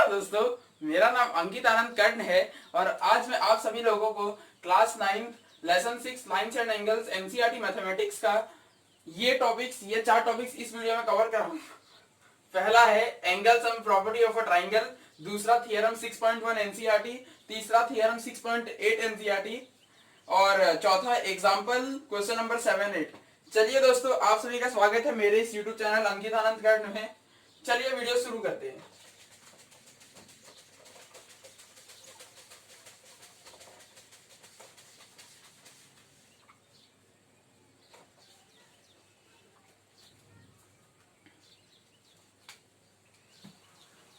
नमस्कार दोस्तों, मेरा नाम अंकित आनंद कर्ण है और आज मैं आप सभी लोगों को class 9 lesson 6 lines and angles NCERT mathematics का ये चार टॉपिक्स इस वीडियो में कवर कर रहा हूँ। पहला है angle sum property of a triangle, दूसरा थियरम 6.1 एनसीईआरटी, तीसरा थियरम 6.8 एनसीईआरटी और चौथा एग्जाम्पल क्वेश्चन नंबर 7-8। चलिए दोस्तों, आप सभी का स्वागत है मेरे इस यूट्यूब चैनल अंकित आनंद कर्ण में। चलिए वीडियो शुरू करते हैं।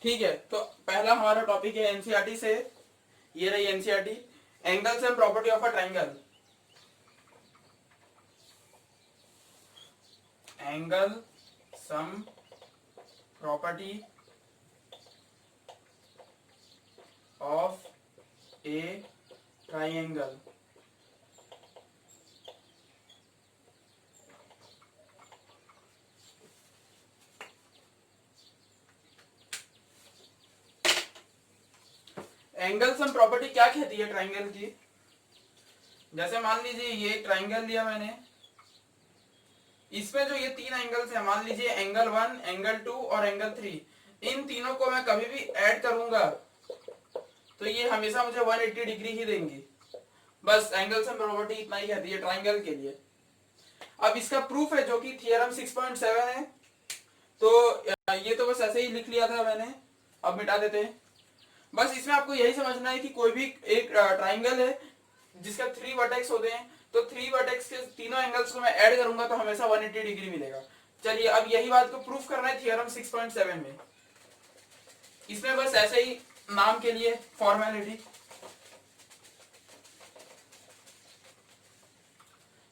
ठीक है, तो पहला हमारा टॉपिक है एनसीईआरटी से। ये रही NCERT, angles and property of a triangle. Angle sum property of A triangle. Angle sum property क्या कहती है ट्राइंगल की? जैसे मान लीजिए ये ट्राइंगल लिया मैंने, इसमें जो ये तीन एंगल्स हैं, मान लीजिए एंगल 1, एंगल 2 और एंगल 3, इन तीनों को मैं कभी भी ऐड करूंगा तो ये हमेशा मुझे 180 डिग्री ही देंगी। बस एंगल सम प्रॉपर्टी इतना ही कहती है ट्राइंगल के लिए। अब इसका प्रूफ है जो कि थियरम 6.7 है। तो ये तो बस ऐसे ही लिख लिया था मैंने, अब मिटा देते हैं। बस इसमें आपको यही समझना है कि कोई भी एक ट्राइंगल है जिसका 3 वर्टेक्स होते हैं, तो 3 वर्टेक्स के तीनों एंगल्स को मैं ऐड करूंगा तो हमेशा 180 डिग्री मिलेगा। चलिए अब यही बात को प्रूफ करना है थियरम 6.7 में। इसमें बस ऐसे ही नाम के लिए फॉर्मेलिटी।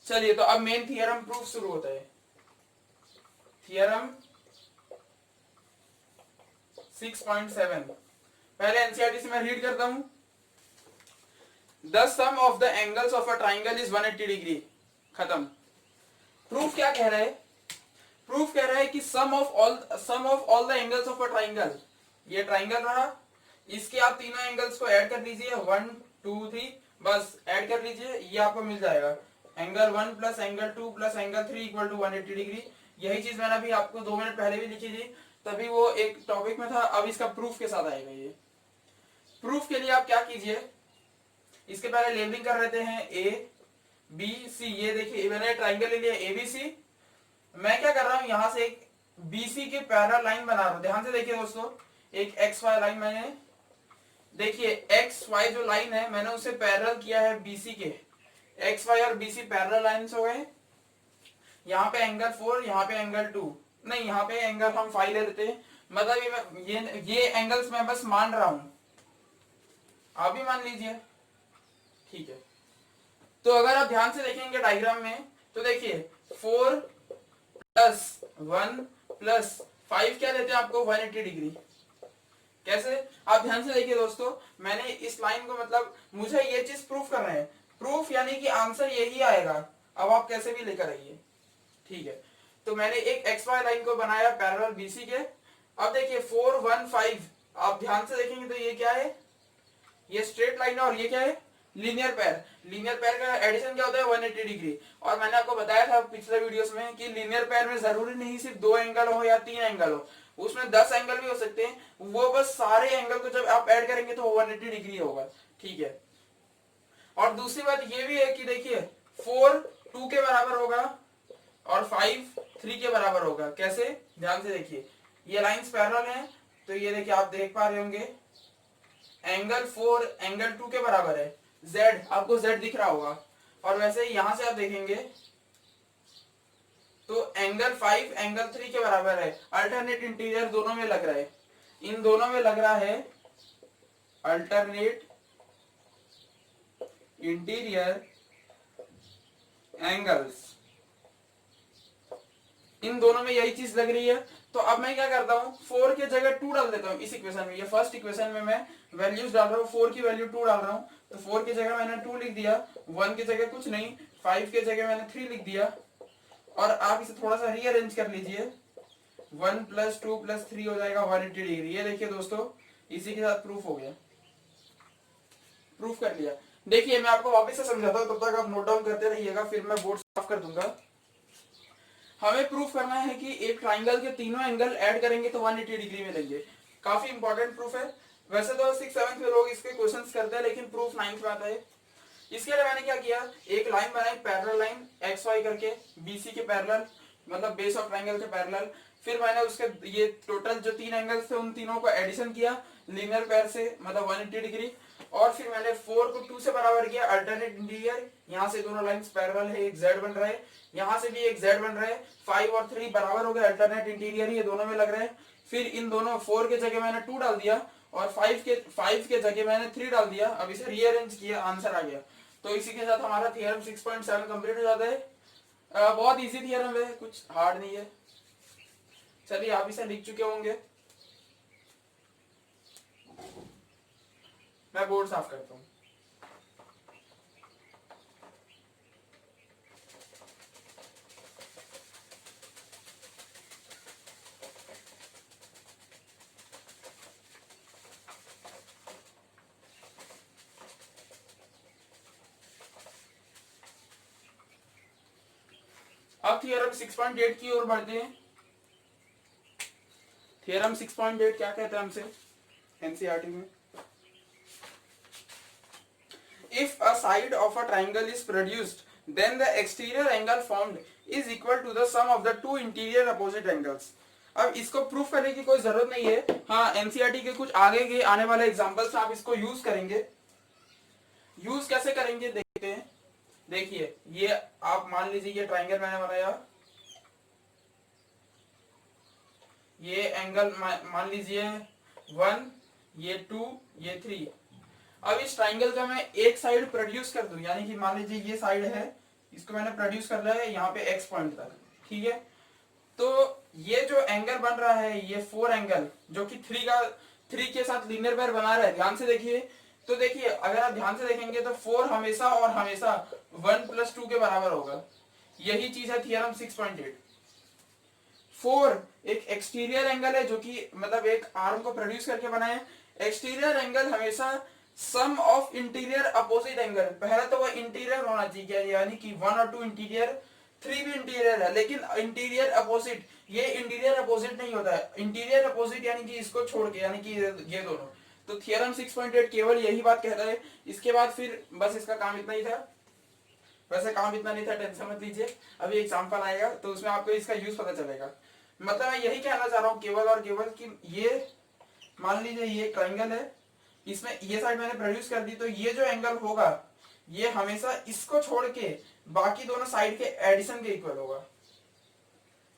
चलिए तो अब मेन थियरम प्रूफ शुरू होता है। थियरम 6.7 पहले एनसीईआरटी से मैं रीड करता हूं। The sum of the angles of a triangle is 180 degree. खत्म। प्रूफ क्या कह रहा है? प्रूफ कह रहा है कि sum of all the angles of a triangle, ये ट्राइंगल रहा, इसके आप तीनों एंगल्स को ऐड कर लीजिए, 1 2 3, बस ऐड कर लीजिए, ये आपको मिल जाएगा angle 1 plus angle 2 plus angle 3 equal to 180 degree. यही चीज मैंने अभी आपको 2 मिनट पहले भी लिखी थी, तभी वो एक टॉपिक में था। अब इसका प्रूफ के साथ आएगा। ये प्रूफ के लिए आप क्या कीजिए, इसके पहले लेबलिंग कर लेते हैं ए बी सी। ये देखिए मैंने ट्राइंगल ले लिया एबीसी। मैं क्या कर रहा हूं, यहां से एक बीसी के पैरेलल लाइन बना रहा हूं। ध्यान से देखिए दोस्तों, एक एक्स वाई लाइन मैंने, देखिए एक्स वाई जो लाइन है मैंने उसे पैरेलल किया है बीसी के। एक्स वाई और बीसी पैरेलल लाइंस हो गए। यहाँ पे एंगल 4, यहाँ पे एंगल 2, नहीं यहाँ पे एंगल हम 5 ले लेते हैं। मतलब ये एंगल्स मैं बस मान रहा हूं, आप भी मान लीजिए। ठीक है, तो अगर आप ध्यान से देखेंगे डायग्राम में तो देखिए 4 प्लस 1 प्लस 5 क्या देते हैं आपको, 180 डिग्री। कैसे? आप ध्यान से देखिए दोस्तों, मैंने इस लाइन को, मतलब मुझे ये चीज प्रूफ करना है। प्रूफ यानी कि आंसर यही आएगा। अब आप कैसे भी लेकर आइए। ठीक है, तो मैंने एक एक्स वाई लाइन को बनाया पैरेलल बीसी के। अब देखिए 4 1 5, आप ध्यान से देखेंगे तो ये क्या है, ये स्ट्रेट लाइन है और ये क्या है, लीनियर पैर। लीनियर पैर का एडिशन क्या होता है, 180 डिग्री। और मैंने आपको बताया था पिछले वीडियोस में कि लीनियर पैर में जरूरी नहीं सिर्फ 2 एंगल हो या 3 एंगल हो, उसमें 10 एंगल भी हो सकते हैं। वो बस सारे एंगल को जब आप ऐड करेंगे तो 180 डिग्री होगा। ठीक है, और दूसरी बात ये भी है कि देखिए 4 2 के बराबर होगा और 5 3 के बराबर होगा। कैसे? ध्यान से देखिए, ये लाइंस पैरेलल हैं, तो ये देखिए आप देख पा रहे होंगे एंगल 4 एंगल 2 के बराबर है। Z, आपको Z दिख रहा होगा। और वैसे ही यहां से आप देखेंगे तो एंगल 5 एंगल 3 के बराबर है। अल्टरनेट इंटीरियर दोनों में लग रहा है, इन दोनों में लग रहा है अल्टरनेट इंटीरियर एंगल्स, इन दोनों में यही चीज लग रही है। तो अब मैं क्या करता हूँ, 4 की जगह 2 डाल देता हूँ इस इक्वेशन में। ये फर्स्ट इक्वेशन में मैं वैल्यूज डाल रहा हूँ, 4 की वैल्यू 2 डाल रहा हूँ, तो 4 की जगह मैंने 2 लिख दिया, 1 की जगह कुछ नहीं, 5 की जगह मैंने 3 लिख दिया। और आप इसे थोड़ा सा रीअरेंज कर लीजिए, 1 + 2 + 3 हो जाएगा 180 डिग्री। ये देखिए दोस्तों, इसी के साथ प्रूफ हो गया, प्रूफ कर लिया। देखिए मैं आपको वापस से समझाता हूँ, तब तक आप नोट डाउन करते रहिएगा, फिर मैं बोर्ड साफ कर दूंगा। हमें प्रूफ करना है कि एक ट्राइंगल के तीनों एंगल ऐड करेंगे तो 180 डिग्री मिलेंगे। काफी इंपॉर्टेंट प्रूफ है। वैसे तो 6-7 में लोग इसके क्वेश्चंस करते हैं, लेकिन प्रूफ 9th में आता है। इसके लिए मैंने क्या किया, एक लाइन बनाई, पैरेलल लाइन एक्स वाई करके, बीसी के पैरेलल, मतलब बेस ऑफ ट्राइंगल के पैरेलल। फिर मैंने उसके ये टोटल जो 3 एंगल्स थे उन तीनों को एडिशन किया लीनियर पेयर से, मतलब 180 डिग्री। और फिर मैंने 4 को 2 से बराबर किया, अल्टरनेट इंटीरियर। यहाँ से दोनों लाइंस पैरेलल है, एक जेड बन रहा है, यहाँ से भी एक जेड बन रहा है। 5 और 3 बराबर हो गए, अल्टरनेट इंटीरियर ये दोनों में लग रहे हैं। फिर इन दोनों 4 के जगह मैंने 2 डाल दिया, और 5 के जगह मैंने 3 डाल दिया। अब इसे रीअरेंज किया, आंसर आ गया। तो इसी के साथ हमारा थियरम 6.7 कंप्लीट हो जाता है। बहुत इजी थियरम है, कुछ हार्ड नहीं है। चलिए आप इसे लिख चुके होंगे, मैं बोर्ड साफ करता हूँ। अब थियरम 6.8 की ओर बढ़ते हैं। थियरम 6.8 क्या कहता है हमसे एनसीईआरटी में, if a side of a triangle is produced then the exterior angle formed is equal to the sum of the 2 interior opposite angles. अब इसको प्रूफ करने की कोई जरूरत नहीं है। हाँ, एनसीईआरटी के कुछ आगे के आने वाले एग्जांपल्स आप इसको यूज करेंगे। यूज कैसे करेंगे देखते हैं। देखिए ये आप मान लीजिए ये ट्राइंगल मैंने बनाया, ये एंगल मान लीजिए 1, ये 2, ये 3। अब इस ट्राइंगल का मैं एक साइड प्रोड्यूस कर दूं, यानी कि मान लीजिए ये साइड है, इसको मैंने प्रोड्यूस कर लिया है यहाँ पे एक्स पॉइंट तक, ठीक है। तो ये जो एंगल बन रहा है, ये 4 एंगल जो कि 3 के साथ लीनियर पेयर बना रहा है, ध्यान से देखिए। तो देखिए अगर आप ध्यान से देखेंगे तो 4 हमेशा और हमेशा 1 + 2 के बराबर होगा। यही चीज है थियरम 6.8। 4 एक एक्सटीरियर एंगल है जो कि मतलब एक आर्म को प्रोड्यूस करके बना है। एक्सटीरियर एंगल हमेशा सम ऑफ इंटीरियर अपोजिट एंगल, पहले तो वो इंटीरियर होना चाहिए, यानी कि 1 और 2 इंटीरियर, 3 भी इंटीरियर है, लेकिन इंटीरियर अपोजिट, ये इंटीरियर अपोजिट नहीं होता है। इंटीरियर अपोजिट यानी कि इसको छोड़ के, यानी कि ये दोनों। तो थियरम 6.8 केवल यही बात कहता है। इसके बाद फिर बस इसका काम इतना ही था। वैसे काम इतना नहीं था, टेंशन मत लीजिए, अभी एग्जांपल आएगा तो उसमें आपको इसका यूज पता चलेगा। मतलब मैं यही कहना चाह रहा हूँ केवल और केवल कि ये मान लीजिए ये ट्राइंगल है, इसमें ये साइड मैंने प्रोड्यूस कर दी, तो ये जो एंगल होगा ये हमेशा इसको छोड़ के बाकी दोनों साइड के एडिशन के इक्वल होगा।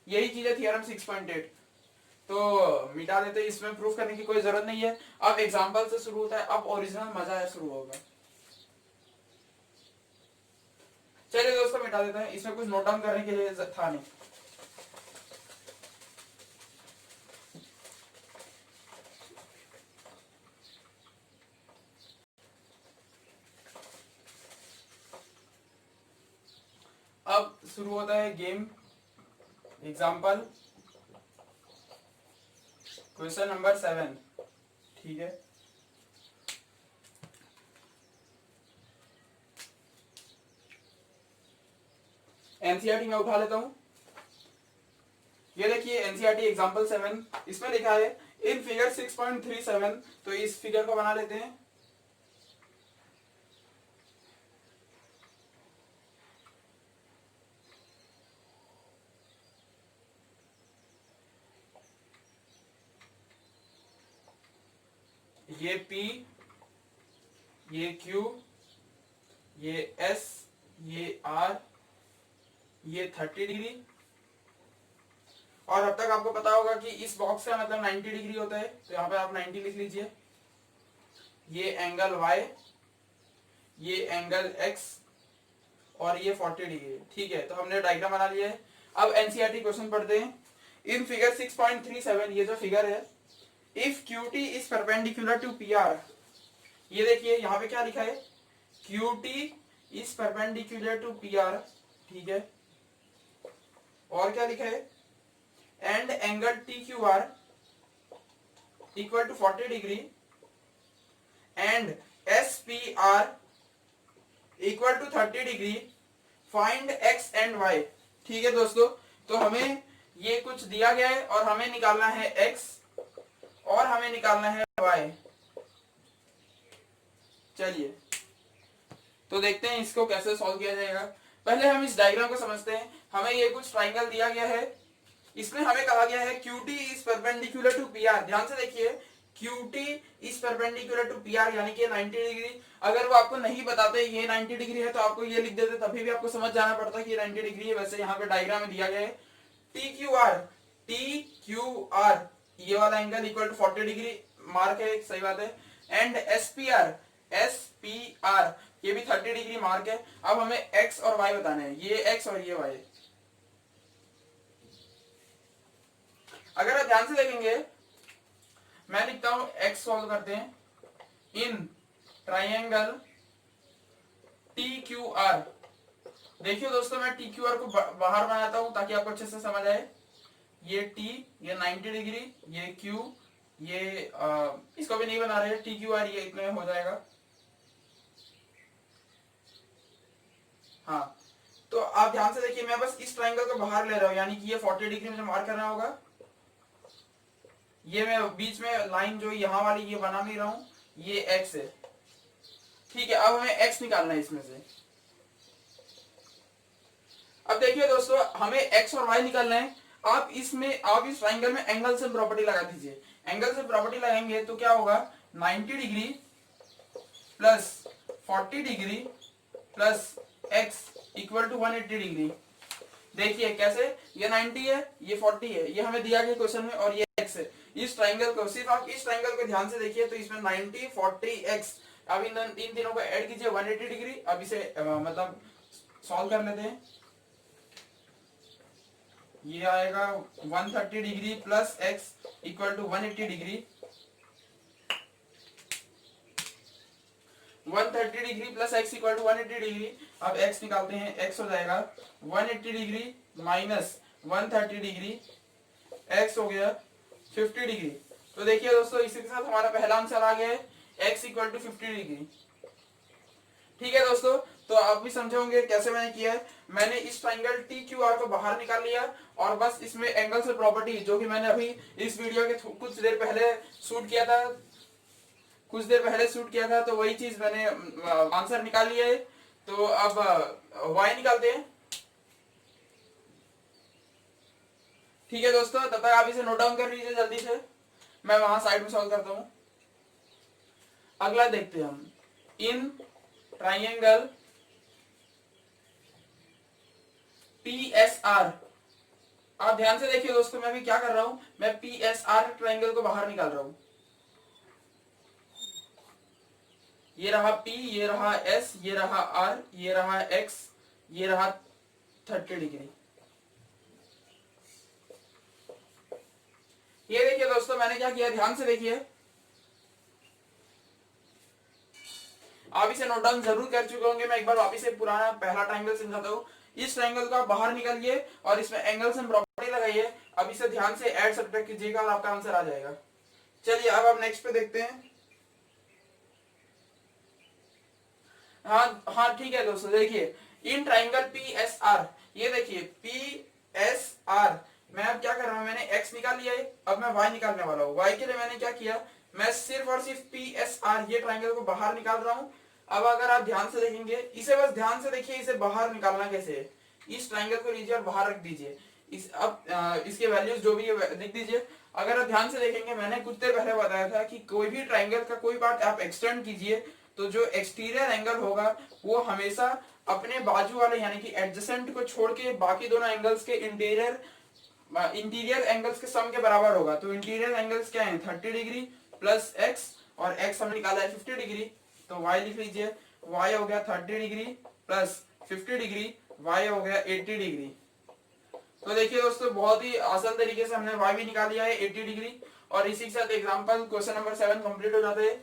यही चीज है थियरम 6.8। तो मिटा देते, इसमें प्रूफ करने की कोई जरूरत नहीं है। अब एग्जांपल से शुरू होता है, अब ओरिजिनल मजा शुरू होगा। चलिए दोस्तों मिटा देते हैं, इसमें कुछ नोट डाउन करने के लिए था नहीं। अब शुरू होता है गेम। एग्जाम्पल क्वेश्चन नंबर 7, ठीक है। एनसीईआरटी में उठा लेता हूं। ये देखिए एनसीईआरटी एग्जाम्पल 7, इसमें लिखा है इन फिगर 6.37। तो इस फिगर को बना लेते हैं। ये P, ये Q, ये S, ये R, ये 30 डिग्री। और अब तक आपको पता होगा कि इस बॉक्स का मतलब 90 डिग्री होता है, तो यहाँ पे आप 90 लिख लीजिए। ये एंगल Y, ये एंगल X और ये 40 डिग्री, ठीक है। तो हमने डायग्राम बना लिया है। अब एनसीईआरटी क्वेश्चन पढ़ते हैं। इन फिगर 6.37, ये जो फिगर है, if QT is perpendicular to PR, ये देखिए यहाँ पे क्या लिखा है, QT is perpendicular to PR, ठीक है। और क्या लिखा है, and angle TQR equal to 40 degree and SPR equal to 30 degree, find x and y। ठीक है दोस्तों, तो हमें ये कुछ दिया गया है और हमें निकालना है x और हमें निकालना है y। चलिए तो देखते हैं इसको कैसे सॉल्व किया जाएगा। पहले हम इस डायग्राम को समझते हैं। हमें ये कुछ ट्राइंगल दिया गया है, इसमें हमें कहा गया है QT is perpendicular to PR। ध्यान से देखिए, QT is perpendicular to PR यानी कि 90 डिग्री। अगर वो आपको नहीं बताते ये 90 डिग्री है तो आपको ये लिख देते, तभी भी आपको समझ जाना पड़ता कि ये 90 डिग्री है। वैसे यहाँ पे डायग्राम में दिया गया है TQR ये वाला angle equal to 40 degree mark है, सही बात है। एंड SPR ये भी 30 डिग्री मार्क है। अब हमें x और y बताने हैं, ये x और ये y। अगर आप ध्यान से देखेंगे, मैं लिखता हूं x सॉल्व करते हैं इन ट्राइंगल TQR। देखिए दोस्तों, मैं TQR को बाहर बनाता हूं ताकि आपको अच्छे से समझ आए। ये T, ये 90 डिग्री, ये Q, ये इसको भी नहीं बना रहे TQR, ये इतने में हो जाएगा। हाँ, तो आप ध्यान से देखिए, मैं बस इस ट्राइंगल को बाहर ले रहा हूं, यानी कि ये 40 डिग्री मुझे मार्क करना होगा। ये मैं बीच में लाइन जो यहाँ वाली ये बना नहीं रहा हूं, ये x है। ठीक है, अब हमें x निकालना है इसमें से। अब देखिए दोस्तों, हमें x और y निकालना है। आप इस ट्राइंगल में एंगल से प्रॉपर्टी लगा दीजिए। एंगल से प्रॉपर्टी लगाएंगे तो क्या होगा, 90 degree plus 40 degree plus x equal to 180 degree. देखिए कैसे, ये 90 है, ये 40 है, ये हमें दिया गया क्वेश्चन में, और ये x है। इस ट्राइंगल को, सिर्फ आप इस ट्राइंगल को ध्यान से देखिए, तो इसमें 90 40 x, अब इन तीनों को ऐड कीजिए 180 डिग्री। अब इसे मतलब सॉल्व कर लेते हैं। ये आएगा 130 degree plus x equal to 180 degree. 130 degree plus x equal to 180 degree. अब x निकालते हैं, x हो जाएगा 180 डिग्री माइनस 130 डिग्री, x हो गया 50 डिग्री। तो देखिए दोस्तों, इसी के साथ हमारा पहला आंसर आ गया है, x इक्वल टू 50 डिग्री। ठीक है दोस्तों, तो आप भी समझे होंगे कैसे मैंने किया है। मैंने इस ट्राइंगल TQR को बाहर निकाल लिया और बस इसमें एंगल से प्रॉपर्टी, जो कि मैंने अभी इस वीडियो के कुछ देर पहले शूट किया था, तो वही चीज मैंने आंसर निकाल लिया है। तो अब y निकालते हैं। ठीक है दोस्तों, तब तक आप इसे नोट डाउन कर लीजिए जल्दी से, मैं वहां साइड में सॉल्व करता हूं। अगला देखते हैं हम, इन ट्राइंगल PSR। आप ध्यान से देखिए दोस्तों, मैं भी क्या कर रहा हूं, मैं PSR ट्राइंगल को बाहर निकाल रहा हूं। ये रहा P, ये रहा S, ये रहा R, ये रहा X, ये रहा 30 डिग्री। ये देखिए दोस्तों, मैंने क्या किया, ध्यान से देखिए। आप इसे नोट डाउन जरूर कर चुके होंगे, मैं एक बार वापस से पुराना पहला ट्राइंगल समझाता हूँ। इस ट्राइंगल को आप बाहर निकालिए और इसमें एंगल से प्रॉपर्टी लगाइए। अब इसे ध्यान से ऐड सब्ट्रैक्ट कीजिएगा और आपका आंसर आ जाएगा। चलिए अब आप नेक्स्ट पे देखते हैं। हाँ ठीक है दोस्तों, देखिए इन ट्राइंगल PSR, ये देखिए PSR, मैं अब क्या कर रहा हूं, मैंने x निकाल लिया है, अब मैं y निकालने वाला हूँ। y के लिए मैंने क्या किया, मैं सिर्फ और सिर्फ PSR ये ट्राइंगल को बाहर निकाल रहा हूँ। अब अगर आप ध्यान से देखेंगे, इसे बस ध्यान से देखिए, इसे बाहर निकालना कैसे है। इस ट्राइंगल को लीजिए और बाहर रख दीजिए। इसके वैल्यूज जो भी है लिख दीजिए। अगर आप ध्यान से देखेंगे, मैंने कुछ देर पहले बताया था कि कोई भी ट्राइंगल का कोई पार्ट आप एक्सटेंड कीजिए तो जो एक्सटीरियर एंगल होगा वो हमेशा अपने बाजू वाले यानी कि एडजेसेंट को छोड़ के बाकी दोनों एंगल्स के इंटीरियर एंगल्स के सम के बराबर होगा। तो इंटीरियर एंगल्स क्या है, 30 डिग्री प्लस x, और x हमने निकाला है 50 डिग्री, तो y लिख लीजिए। y हो गया 30 डिग्री प्लस 50 डिग्री, y हो गया 80 डिग्री। तो देखिए दोस्तों, बहुत ही आसान तरीके से हमने y भी निकाल लिया है 80 डिग्री। और इसी के साथ एग्जांपल क्वेश्चन नंबर 7 कंप्लीट हो जाते हैं।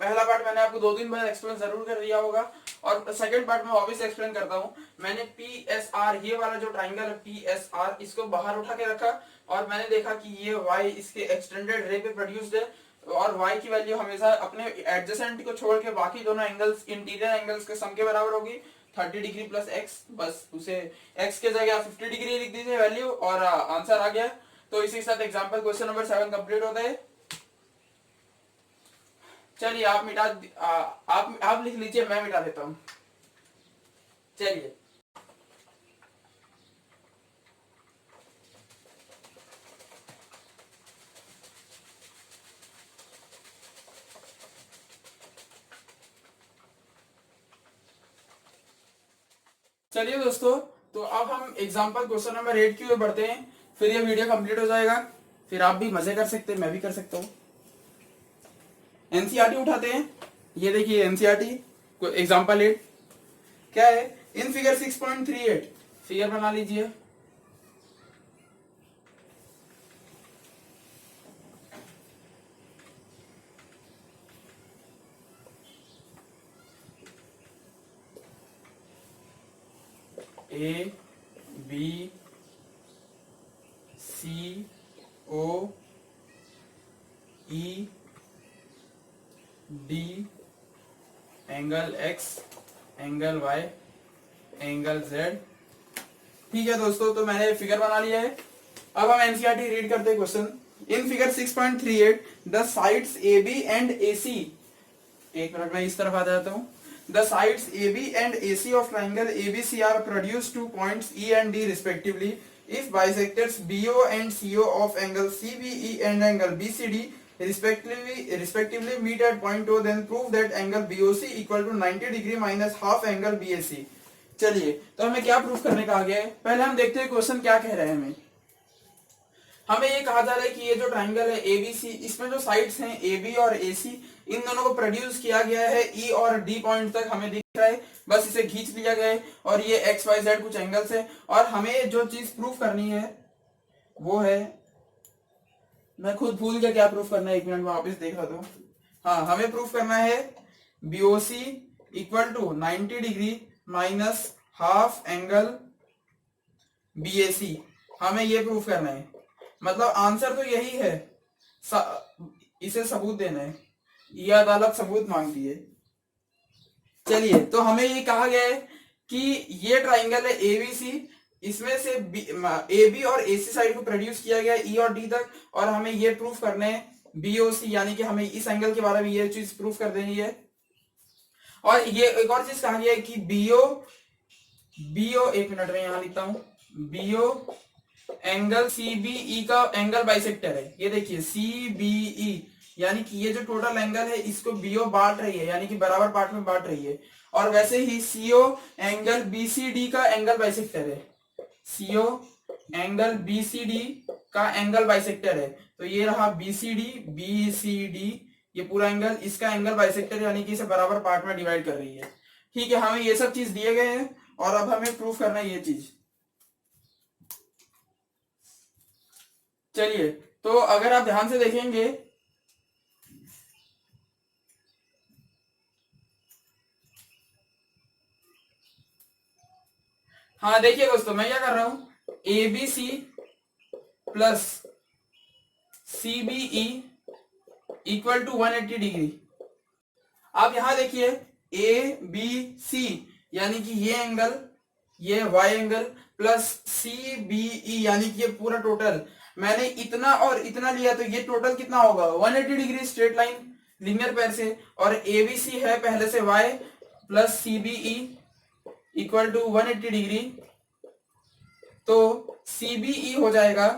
पहला पार्ट मैंने आपको 2 दिन बाद एक्सप्लेन जरूर कर दिया होगा, और सेकंड पार्ट में वापस एक्सप्लेन करता हूं। मैंने PSR ये वाला जो ट्राइंगल है PSR, इसको बाहर उठा के रखा और मैंने देखा कि ये y इसके एक्सटेंडेड रे पे प्रोड्यूस्ड है। और y की वैल्यू हमेशा अपने एडजेसेंट को छोड़ के बाकी दोनों एंगल्स इंटीरियर एंगल्स के सम के बराबर होगी 30 डिग्री प्लस x, बस उसे x के जगह 50 डिग्री लिख दीजिए वैल्यू और आंसर आ गया। तो इसी के साथ एग्जांपल क्वेश्चन नंबर 7 कंप्लीट होता है। चलिए आप मिटा आप लिख लीजिए, मैं मिटा देता हूं। चलिए चलिए दोस्तों, तो अब हम एग्जांपल क्वेश्चन नंबर 8 की ओर बढ़ते हैं, फिर ये वीडियो कंप्लीट हो जाएगा, फिर आप भी मजे कर सकते हैं, मैं भी कर सकता हूँ। एनसीईआरटी उठाते हैं। ये देखिए एनसीईआरटी एग्जांपल 8 क्या है, इन फिगर 6.38 फिगर बना लीजिए। A B C O E D angle x angle y angle z. ठीक है दोस्तों, तो मैंने फिगर बना लिया है। अब हम एनसीईआरटी रीड करते हैं question. In figure 6.38 the sides A B and A C, एक मिनट में इस तरफ आ जाता हूं। The sides A B and A C of triangle A B C are produced to points E and D respectively if bisectors B O and C O of angle C B E and angle B C D respectively meet at point O, then prove that angle BOC equal to 90 degree minus half angle BAC। चलिए तो हमें क्या proof करने का आ गया है, पहले हम देखते हैं क्वेश्चन क्या कह रहे हैं। हमें ये कहा जा रहा है कि ये जो ट्राइंगल है ABC, इसमें जो साइड्स हैं AB और AC, इन दोनों को प्रोड्यूस किया गया है E और D पॉइंट तक हमें दिख रहा है, बस इसे खींच लिया गया है और ये XYZ कुछ एंगल्स है। और हमें जो चीज प्रूफ करनी है वो है, मैं खुद भूल गया क्या प्रूफ करना है, एक मिनट में वापस देख रहा हूं। हाँ, हमें प्रूफ करना है BOC equal to 90 degree minus half angle BAC, हमें ये प्रूफ करना है। मतलब आंसर तो यही है, इसे सबूत देना है, ये अदालत सबूत मांगती है। चलिए तो हमें ये कहा गया है कि ये ट्राइंगल है ABC, इसमें से ए बी और एसी साइड को प्रोड्यूस किया गया ई और डी तक, और हमें ये प्रूफ करने है बीओसी, यानी कि हमें इस एंगल के बारे में ये चीज प्रूफ कर देनी है। और ये एक और चीज कहा गया है कि बीओ एक मिनट में यहां लिखता हूं, बीओ एंगल सीबीई का एंगल बाइसेक्टर है। ये देखिए सीबीई, यानी कि ये जो टोटल एंगल है इसको बीओ बांट रही है, यानी कि बराबर पार्ट में बांट रही है। और वैसे ही सीओ एंगल बीसीडी का एंगल बाइसेक्टर है, सीओ एंगल बीसीडी का एंगल बाइसेक्टर है। तो ये रहा बीसीडी, ये पूरा एंगल इसका एंगल बाइसेक्टर, यानी कि इसे बराबर पार्ट में डिवाइड कर रही है। ठीक है, हमें ये सब चीज दिए गए हैं और अब हमें प्रूफ करना है ये चीज। चलिए तो अगर आप ध्यान से देखेंगे, हाँ देखिए दोस्तों, मैं क्या कर रहा हूं, ABC plus CBE equal to 180 degree. आप यहां देखिए ABC, यानी कि ये एंगल, ये Y एंगल प्लस CBE, यानी कि ये पूरा टोटल, मैंने इतना और इतना लिया तो ये टोटल कितना होगा 180 डिग्री स्ट्रेट लाइन लीनियर पैर से। और ABC है पहले से Y plus CBE equal to 180 degree, तो CBE हो जाएगा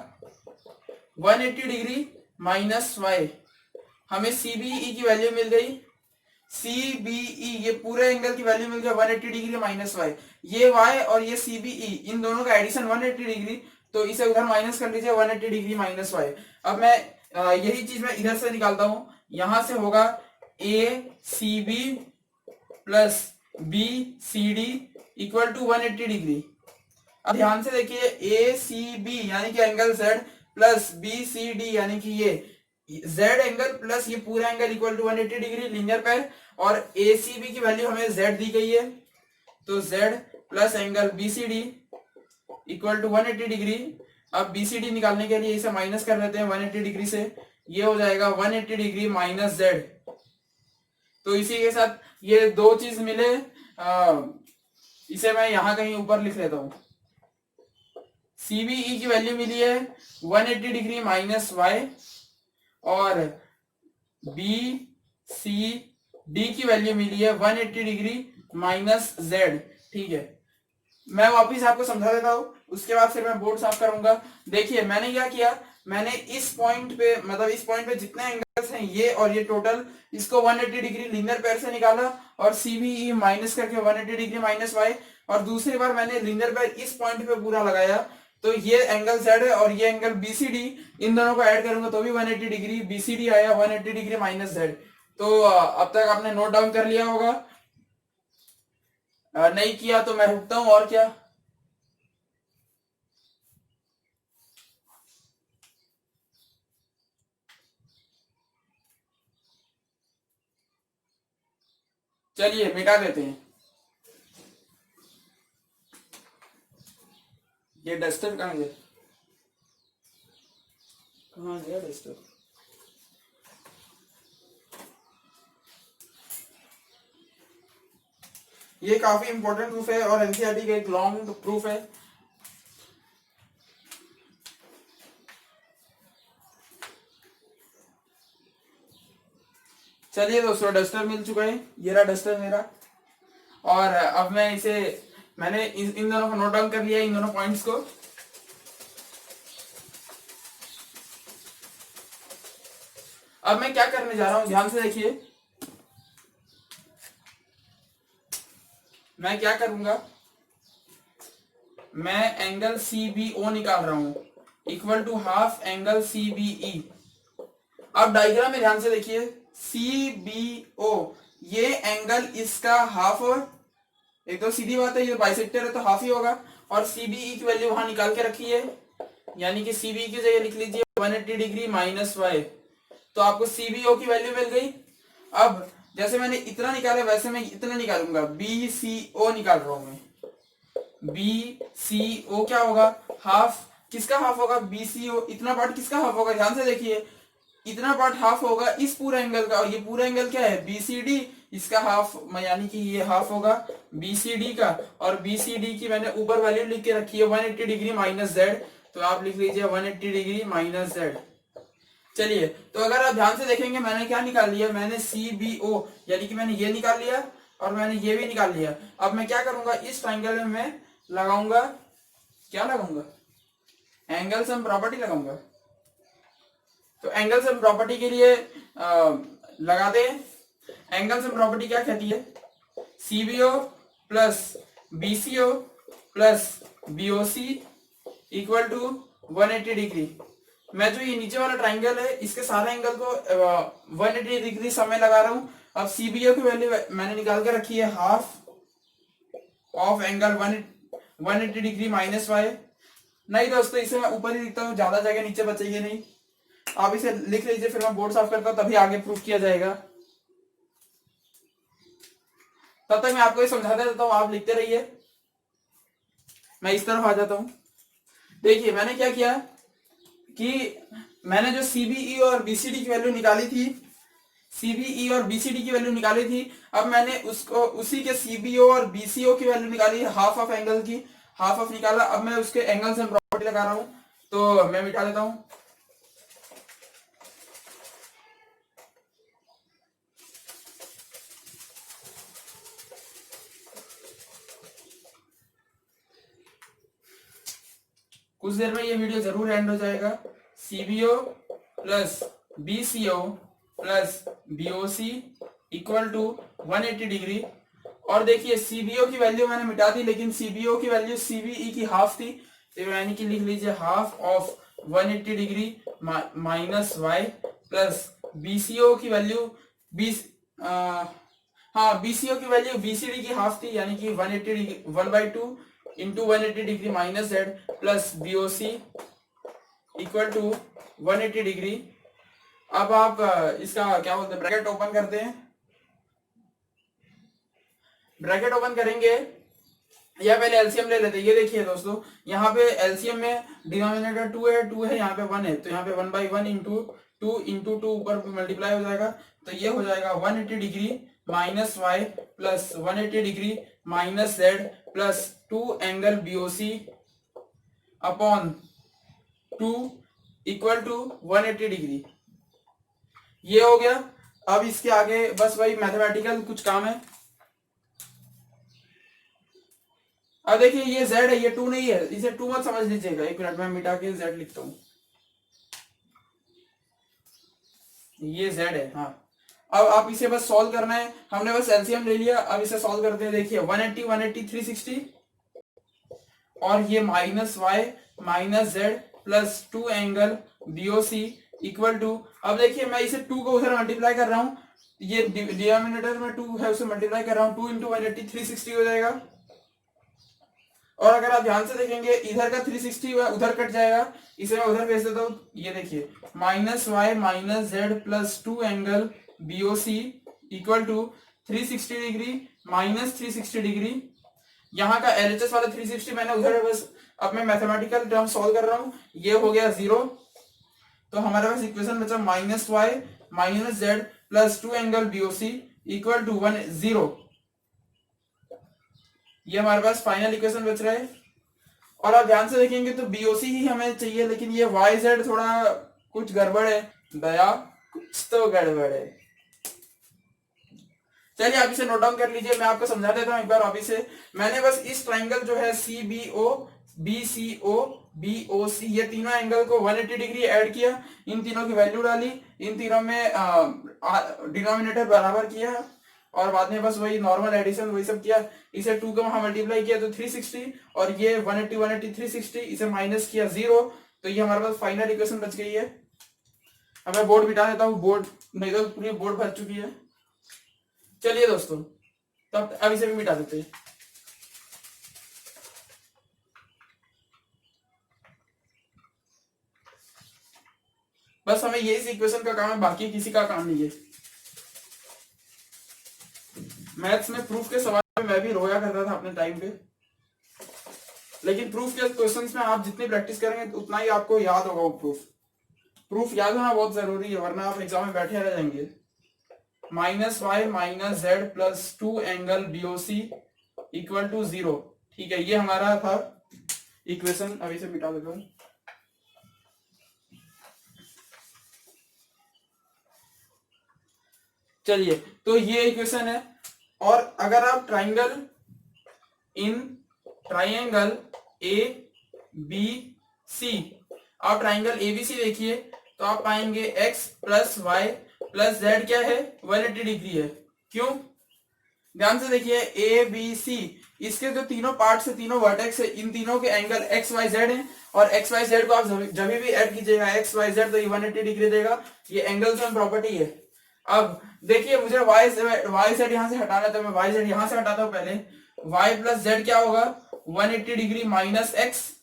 180 डिग्री माइनस Y। हमें CBE की वैल्यू मिल गई, CBE ये पूरे एंगल की वैल्यू मिल गई 180 डिग्री माइनस Y। ये Y और ये CBE, इन दोनों का एडिशन 180 डिग्री, तो इसे उधर माइनस कर लीजिए 180 डिग्री माइनस Y। अब मैं यही चीज मैं इधर से निकालता हूं, यहां से होगा ACB plus BCD equal to 180 degree. अब ध्यान से देखिए ACB यानी कि एंगल Z प्लस BCD यानी कि ये Z एंगल प्लस ये पूरा angle equal to 180 degree linear pair, और ACB की वैल्यू हमें Z दी गई है, तो Z plus angle BCD equal to 180 degree. अब BCD निकालने के लिए इसे माइनस कर लेते हैं 180 डिग्री से, ये हो जाएगा 180 डिग्री माइनस जेड। तो इसी के साथ ये दो चीज मिले, इसे मैं यहां कहीं ऊपर लिख लेता हूं। सीबीई की वैल्यू मिली है 180 डिग्री माइनस वाई, और बी सी डी की वैल्यू मिली है 180 डिग्री माइनस जेड। ठीक है, मैं वापिस आपको समझा देता हूं, उसके बाद फिर मैं बोर्ड साफ करूंगा। देखिए मैंने क्या किया, मैंने इस पॉइंट पे, मतलब इस पॉइंट पे जितने एंगल्स हैं ये और ये टोटल, इसको 180 डिग्री लीनियर पेयर से निकाला और सीबीई माइनस करके 180 डिग्री माइनस वाई, और दूसरी बार मैंने लीनियर पेयर इस पॉइंट पे पूरा लगाया। तो ये एंगल जेड है और ये एंगल बीसीडी, इन दोनों को ऐड करूंगा तो भी 180 डिग्री, बीसीडी आया 180 डिग्री माइनस जेड। तो अब तक आपने नोट डाउन कर लिया होगा, नहीं किया तो मैं रुकता हूं, और क्या। चलिए मिटा देते हैं। ये डस्टर कहाँ गया, कहाँ गया डस्टर? ये काफी इंपॉर्टेंट प्रूफ है और एनसीईआरटी का एक लॉन्ग प्रूफ है। चलिए दोस्तों, डस्टर मिल चुका है, ये रहा डस्टर मेरा। और अब मैं इसे, मैंने इन दोनों को नोट डाउन कर लिया, इन दोनों पॉइंट्स को। अब मैं क्या करने जा रहा हूं, ध्यान से देखिए। मैं क्या करूंगा, मैं एंगल सीबीओ निकाल रहा हूं equal to half angle CBE. अब डायग्राम में ध्यान से देखिए, सीबीओ ये एंगल इसका हाफ, एक तो सीधी बात है ये बाइसेक्टर है तो हाफ ही होगा, और सीबीई की वैल्यू वहां निकाल के रखी है, यानी कि सीबीई की जगह लिख लीजिए 180 डिग्री माइनस वाई। तो आपको सीबीओ की वैल्यू मिल गई। अब जैसे मैंने इतना निकाला वैसे मैं इतना निकालूंगा, बीसीओ निकाल रहा हूं मैं। बीसीओ क्या होगा, हाफ, किसका हाफ होगा, बीसीओ, इतना पार्ट किसका हाफ होगा, ध्यान से देखिए, इतना पार्ट हाफ होगा इस पूरा एंगल का, और ये पूरा एंगल क्या है, बीसीडी, इसका हाफ, यानी कि ये हाफ होगा बीसीडी का, और बीसीडी की मैंने ऊपर वैल्यू लिख के रखी है 180 डिग्री माइनस जेड, तो आप लिख लीजिए 180 डिग्री माइनस जेड। चलिए, तो अगर आप ध्यान से देखेंगे मैंने क्या निकाल लिया, मैंने सीबीओ यानी कि मैंने ये निकाल लिया और मैंने ये भी निकाल लिया। अब मैं क्या करूंगा, इस ट्राइंगल में मैं लगाऊंगा, क्या लगाऊंगा, एंगल सम प्रॉपर्टी लगाऊंगा। तो एंगल सम प्रॉपर्टी के लिए लगाते हैं। एंगल सम प्रॉपर्टी क्या कहती है, CBO plus BCO plus BOC equal to 180 degree. मैं जो ये नीचे वाला ट्राइंगल है इसके सारे एंगल को 180 डिग्री समय लगा रहा हूं। अब सीबीओ की वैल्यू मैंने निकाल के रखी है half of angle 180 degree minus y. नहीं दोस्तों, इसे मैं ऊपर ही लिखता हूँ, ज्यादा जगह नीचे बचेगी नहीं, आप इसे लिख लीजिए, फिर मैं बोर्ड साफ करता हूँ तभी आगे प्रूफ किया जाएगा। तब तक मैं आपको ये समझा देता हूँ, आप लिखते रहिए। मैं इस तरफ आ जाता हूं। देखिए मैंने क्या किया कि मैंने जो सीबीई और बीसीडी की वैल्यू निकाली थी, सीबीई और बीसीडी की वैल्यू निकाली थी, अब मैंने उसको उसी के सीबीओ और बीसीओ की वैल्यू निकाली, हाफ ऑफ एंगल की, हाफ ऑफ निकाला। अब मैं उसके एंगल से प्रॉपर्टी लगा रहा हूं, तो मैं मिटा देता हूं। कुछ देर में ये वीडियो जरूर एंड हो जाएगा। CBO plus BCO plus BOC equal to 180 degree. और देखिए सीबीओ की वैल्यू मैंने मिटा दी, लेकिन सीबीओ की वैल्यू सीबीई की हाफ थी, तो यानी कि लिख लीजिए half of 180 degree minus y plus BCO की वैल्यू बीसीओ की वैल्यू बीसीडी की हाफ थी, यानी कि 180 degree 1/2 into 180 degree minus z plus BOC equal to 180 degree. अब आप इसका क्या बोलते हैं, ब्रैकेट ओपन करते हैं। ब्रैकेट ओपन करेंगे या पहले एलसीएम ले लेते हैं। ये देखिए दोस्तों, यहाँ पे एलसीएम में डिनोमिनेटर 2 है, 2 है, यहाँ पे 1 है, तो यहाँ पे 1/1 इंटू 2 इंटू 2 ऊपर मल्टीप्लाई हो जाएगा, तो ये हो जाएगा 180 degree minus y plus 180 degree minus z plus 2 angle BOC upon 2 equal to 180 degree. ये हो गया। अब इसके आगे बस वही मैथमेटिकल कुछ काम है। अब देखिए ये z है, ये 2 नहीं है, इसे 2 मत समझ लीजिएगा। एक मिनट में मिटा के z लिखता हूं, ये z है। हाँ, अब आप इसे बस सॉल्व करना है, हमने बस एलसीएम ले लिया। अब इसे सॉल्व करते हैं। देखिए 180 180 360 और ये minus y minus z plus 2 angle BOC equal to, अब देखिए मैं इसे 2 को उधर मल्टीप्लाई कर रहा हूं, ये डिनोमिनेटर में 2 है उसे मल्टीप्लाई कर रहा हूं, 2 इंटू 180 360 हो जाएगा। और अगर आप ध्यान से देखेंगे इधर का 360 उधर कट जाएगा, इसे मैं उधर भेज देता हूँ। ये देखिए minus y minus z plus 2 angle BOC equal to 360 degree minus 360 degree. यहाँ का एलएचएस वाला 360 मैंने उधर, बस अब मैं मैथमेटिकल टर्म सॉल्व कर रहा हूँ। ये हो गया 0, तो हमारे पास इक्वेशन बचा minus y minus z plus 2 angle BOC equal to 0। ये हमारे पास फाइनल इक्वेशन बच रहा है। और आप ध्यान से देखेंगे तो बीओसी ही हमें चाहिए, लेकिन ये वाई जेड थोड़ा कुछ गड़बड़ है। दया कुछ तो गड़बड़ है। चलिए आप इसे नोट डाउन कर लीजिए, मैं आपको समझा देता हूं एक बार वापिस से। मैंने बस इस ट्राइंगल जो है सीबीओ बीसीओ बीओसी, ये तीनों एंगल को 180 डिग्री ऐड किया, इन तीनों की वैल्यू डाली, इन तीनों में डिनोमिनेटर बराबर किया और बाद में बस वही नॉर्मल एडिशन वही सब किया। इसे 2 का वहां मल्टीप्लाई किया तो 360 और ये 180 180 360, इसे माइनस किया 0, तो ये हमारे पास फाइनल इक्वेशन बच गई है। अब मैं बोर्ड मिटा देता हूँ, बोर्ड नहीं तो पूरी बोर्ड भर चुकी है। चलिए दोस्तों, तब अब इसे भी मिटा देते हैं। बस हमें ये इस इक्वेशन का काम है, बाकी किसी का काम नहीं है। मैथ्स में प्रूफ के सवाल में मैं भी रोया करता था अपने टाइम पे, लेकिन प्रूफ के क्वेश्चंस में आप जितनी प्रैक्टिस करेंगे उतना ही आपको याद होगा वो प्रूफ याद होना बहुत जरूरी है, वरना आप एग्जाम में बैठे रह जाएंगे। Minus y minus z plus 2 angle BOC equal to 0। ठीक है, ये हमारा था इक्वेशन। अभी से मिटा देता हूं। चलिए, तो ये इक्वेशन है। और अगर आप ट्राइंगल ए बी सी, आप ट्राइंगल एबीसी देखिए तो आप पाएंगे x plus y plus z क्या है 180 डिग्री है। क्यों? ध्यान से देखिए ए बी सी, इसके जो तीनों पार्ट से तीनों वर्टेक्स है, इन तीनों के एंगल एक्स वाई जेड है और एक्स वाई जेड को आप जब भी ऐड कीजिएगा एक्स वाई जेड तो ये 180 डिग्री देगा। ये एंगल्स एंड प्रॉपर्टी है। अब देखिए मुझे वाई जेड यहां से हटाना है, तो मैं वाई जेड यहां से हटाता हूं। पहले वाई प्लस जेड क्या होगा 180 डिग्री माइनस एक्स।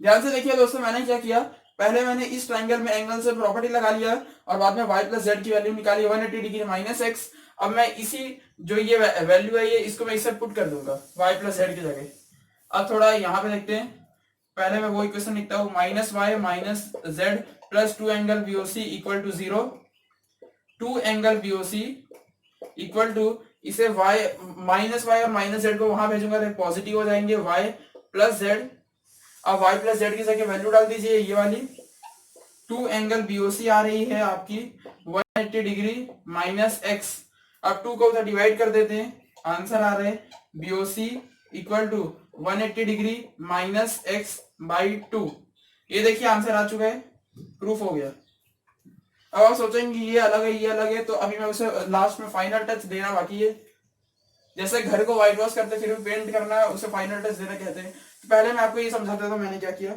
ध्यान से देखिए दोस्तों, मैंने क्या किया, पहले मैंने इस ट्राइंगल में एंगल से प्रॉपर्टी लगा लिया और बाद में y प्लस जेड की वैल्यू निकाली 180 डिग्री माइनस एक्स। अब मैं इसी जो ये वैल्यू है ये इसको मैं इससे पुट कर दूंगा y प्लस जेड की जगह। अब थोड़ा यहाँ पे देखते हैं, पहले मैं वो इक्वेशन लिखता हूँ minus y minus z plus 2 angle BOC equal to 0। 2 angle BOC equal to, इसे y माइनस वाई और माइनस जेड को वहां भेजूंगा तो पॉजिटिव हो जाएंगे, y प्लस जेड। अब y प्लस जेड की जगह वैल्यू डाल दीजिए, ये वाली 2 एंगल बीओसी आ रही है आपकी 180 डिग्री माइनस एक्स। अब 2 को उधर डिवाइड कर देते हैं, आंसर आ रहे हैं BOC equal to 180 degree minus x by 2। ये देखिए आंसर आ चुका है, प्रूफ हो गया। अब आप सोचेंगे ये अलग है ये अलग है, तो अभी मैं उसे लास्ट में फाइनल टच देना बाकी है। जैसे घर को व्हाइट वॉश करते फिर भी पेंट करना है, उसे फाइनल टच देना कहते हैं। तो पहले मैं आपको ये समझाता था मैंने क्या किया।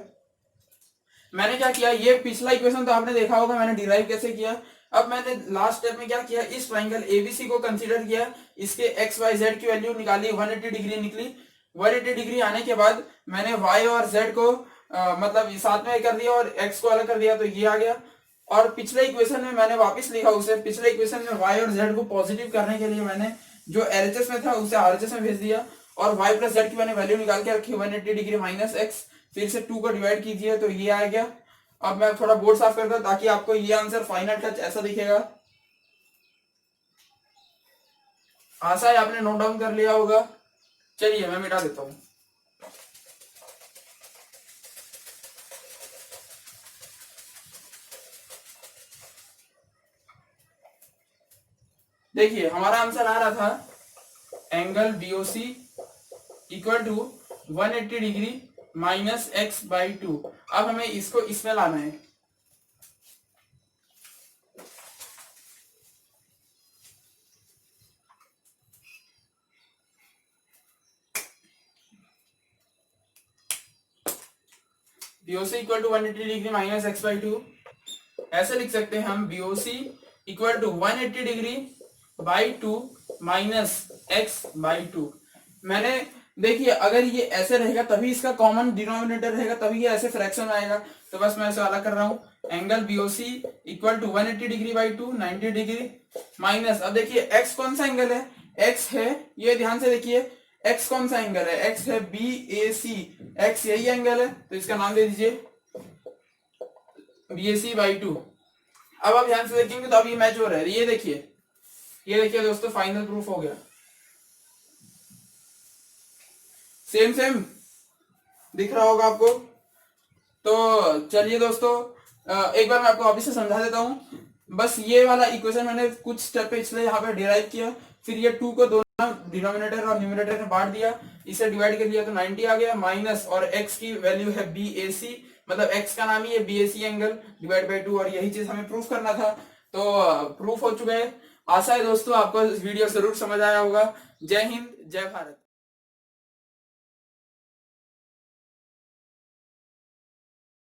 ये पिछला इक्वेशन तो आपने देखा होगा मैंने डिराइव कैसे किया। अब मैंने लास्ट स्टेप में क्या किया, इस ट्राइंगल एबीसी को कंसीडर किया, इसके एक्स वाई जेड की वैल्यू निकाली, 180 डिग्री निकली। 180 डिग्री आने के बाद मैंने वाई और जेड को मतलब साथ में कर दिया और एक्स को अलग कर दिया, तो ये आ गया। और पिछले इक्वेशन में मैंने वापस लिखा उसे, पिछले इक्वेशन में वाई और जेड को पॉजिटिव करने के लिए मैंने जो एलएचएस में था उसे आरएचएस में भेज दिया और y प्लस जेड की मैंने वैल्यू निकाल के रखी 180 डिग्री माइनस एक्स। फिर से 2 को डिवाइड कीजिए तो ये आ गया। अब मैं थोड़ा बोर्ड साफ करता हूं ताकि आपको ये आंसर फाइनल टच ऐसा दिखेगा। आशा है आपने नोट डाउन कर लिया होगा। चलिए मैं मिटा देता हूं। देखिए हमारा आंसर आ रहा था angle BOC equal to 180 degree minus x by two. अब हमें इसको इसमें लाना है। BOC equal to 180 degree minus x by two. ऐसे लिख सकते हैं हम BOC equal to 180 degree by two minus x by two. मैंने देखिए अगर ये ऐसे रहेगा तभी इसका कॉमन डिनोमिनेटर रहेगा, तभी ये ऐसे फ्रैक्शन आएगा। तो बस मैं ऐसे अलग कर रहा हूं। Angle BOC equal to 180 degree by two 90 degree minus, अब देखिए एक्स कौन सा एंगल है, एक्स है, ये ध्यान से देखिए एक्स कौन सा एंगल है, एक्स है बी ए सी, एक्स यही एंगल है तो इसका नाम दे दीजिए B A C by two. अब आप ध्यान से देखेंगे तो अब ये मैच हो रहा है। ये देखिए दोस्तों फाइनल प्रूफ हो गया। सेम सेम दिख रहा होगा आपको। तो चलिए दोस्तों एक बार मैं आपको वापिस से समझा देता हूं। बस ये वाला इक्वेशन मैंने कुछ स्टेप इसलिए यहाँ पे डिराइव किया, फिर ये 2 को दोनों डिनोमिनेटर और न्यूमरेटर में बांट दिया, इसे डिवाइड कर दिया तो 90 आ गया, माइनस और x की वैल्यू है बी ए सी, मतलब x का नाम ही है B A C angle divide by 2, और यही चीज हमें प्रूफ करना था। तो प्रूफ हो चुका है। आशा है दोस्तों आपको वीडियो जरूर समझ आया होगा। जय हिंद, जय भारत।